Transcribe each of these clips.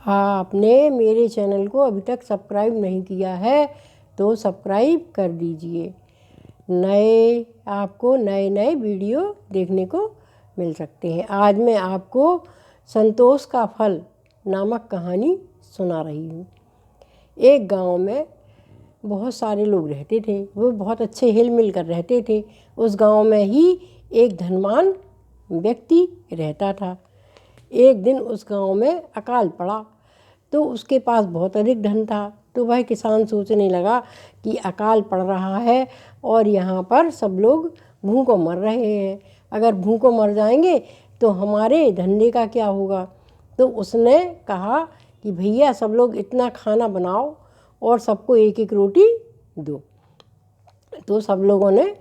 आपने मेरे चैनल को अभी तक सब्सक्राइब नहीं किया है तो सब्सक्राइब कर दीजिए। आपको नए नए वीडियो देखने को मिल सकते हैं। आज मैं आपको संतोष का फल नामक कहानी सुना रही हूँ। एक गांव में बहुत सारे लोग रहते थे। वो बहुत अच्छे हिल मिल कर रहते थे। उस गांव में ही एक धनवान व्यक्ति रहता था। एक दिन उस गांव में अकाल पड़ा तो उसके पास बहुत अधिक धन था। तो वह किसान सोचने लगा कि अकाल पड़ रहा है और यहाँ पर सब लोग भूखों मर रहे हैं। अगर भूखों मर जाएंगे तो हमारे धंधे का क्या होगा। तो उसने कहा कि भैया सब लोग इतना खाना बनाओ और सबको एक एक रोटी दो। तो सब लोगों ने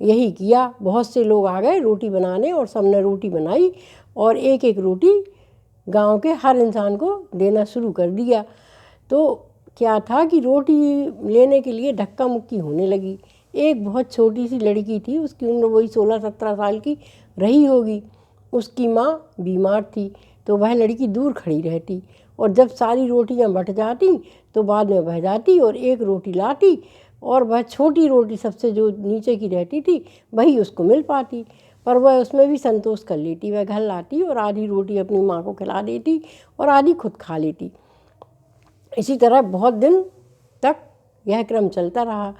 यही किया। बहुत से लोग आ गए रोटी बनाने और सबने रोटी बनाई और एक एक रोटी गांव के हर इंसान को देना शुरू कर दिया। तो क्या था कि रोटी लेने के लिए धक्का मुक्की होने लगी। एक बहुत छोटी सी लड़की थी। उसकी उम्र वही 16-17 साल की रही होगी। उसकी माँ बीमार थी तो वह लड़की दूर खड़ी रहती और जब सारी रोटियां बट जाती तो बाद में वह जाती और एक रोटी लाती और वह छोटी रोटी सबसे जो नीचे की रहती थी वही उसको मिल पाती। पर वह उसमें भी संतोष कर लेती। वह घर लाती और आधी रोटी अपनी माँ को खिला देती और आधी खुद खा लेती। इसी तरह बहुत दिन तक यह क्रम चलता रहा।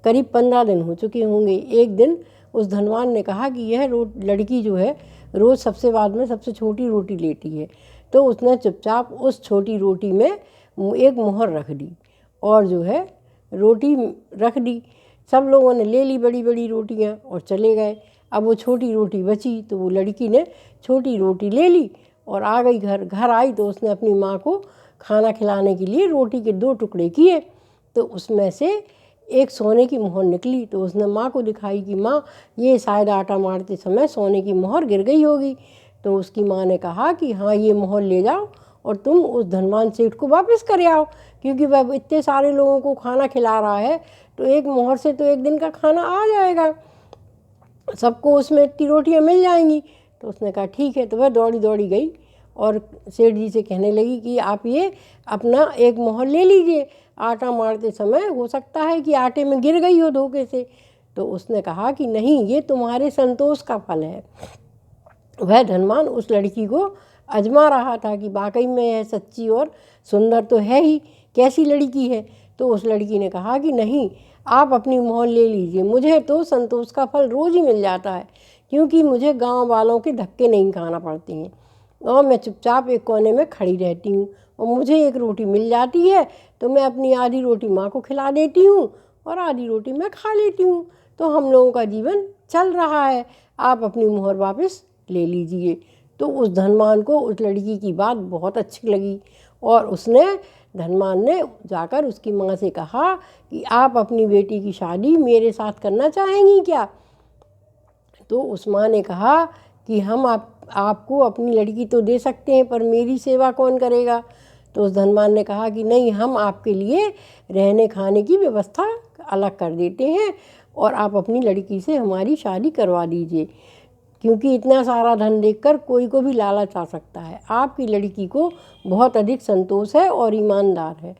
करीब 15 दिन हो चुके होंगे। एक दिन उस धनवान ने कहा कि यह लड़की जो है रोज़ सबसे बाद में सबसे छोटी रोटी लेती है। तो उसने चुपचाप उस छोटी रोटी में एक मोहर रख दी और जो है रोटी रख दी। सब लोगों ने ले ली बड़ी बड़ी रोटियां और चले गए। अब वो छोटी रोटी बची तो वो लड़की ने छोटी रोटी ले ली और आ गई घर आई तो उसने अपनी माँ को खाना खिलाने के लिए रोटी के 2 टुकड़े किए। तो उसमें से एक सोने की मोहर निकली। तो उसने माँ को दिखाई कि माँ ये शायद आटा मारते समय सोने की मोहर गिर गई होगी। तो उसकी माँ ने कहा कि हाँ ये मोहर ले जाओ और तुम उस धनवान सेठ को वापस कर आओ, क्योंकि वह इतने सारे लोगों को खाना खिला रहा है तो एक मोहर से तो एक दिन का खाना आ जाएगा, सबको उसमें इतनी रोटियां मिल जाएंगी। तो उसने कहा ठीक है। तो वह दौड़ी दौड़ी गई और सेठ जी से कहने लगी कि आप ये अपना एक मोहर ले लीजिए, आटा मारते समय हो सकता है कि आटे में गिर गई हो धोखे से। तो उसने कहा कि नहीं, ये तुम्हारे संतोष का फल है। वह धनवान उस लड़की को आजमा रहा था कि वाकई में यह सच्ची और सुंदर तो है ही, कैसी लड़की है। तो उस लड़की ने कहा कि नहीं, आप अपनी मोहर ले लीजिए, मुझे तो संतोष का फल रोज़ ही मिल जाता है, क्योंकि मुझे गांव वालों के धक्के नहीं खाना पड़ते हैं और मैं चुपचाप एक कोने में खड़ी रहती हूँ और मुझे एक रोटी मिल जाती है तो मैं अपनी आधी रोटी माँ को खिला देती हूँ और आधी रोटी मैं खा लेती हूँ। तो हम लोगों का जीवन चल रहा है, आप अपनी मोहर वापस ले लीजिए। तो उस धनवान को उस लड़की की बात बहुत अच्छी लगी और धनवान ने जाकर उसकी माँ से कहा कि आप अपनी बेटी की शादी मेरे साथ करना चाहेंगी क्या। तो उस माँ ने कहा कि हम आपको अपनी लड़की तो दे सकते हैं पर मेरी सेवा कौन करेगा। तो उस धनवान ने कहा कि नहीं, हम आपके लिए रहने खाने की व्यवस्था अलग कर देते हैं और आप अपनी लड़की से हमारी शादी करवा दीजिए, क्योंकि इतना सारा धन देखकर कोई को भी लालच आ सकता है। आपकी लड़की को बहुत अधिक संतोष है और ईमानदार है।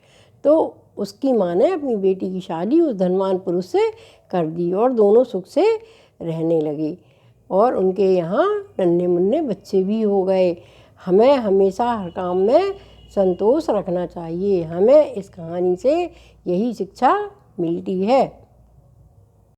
तो उसकी माँ ने अपनी बेटी की शादी उस धनवान पुरुष से कर दी और दोनों सुख से रहने लगे और उनके यहाँ नन्हे मुन्ने बच्चे भी हो गए। हमें हमेशा हर काम में संतोष रखना चाहिए। हमें इस कहानी से यही शिक्षा मिलती है।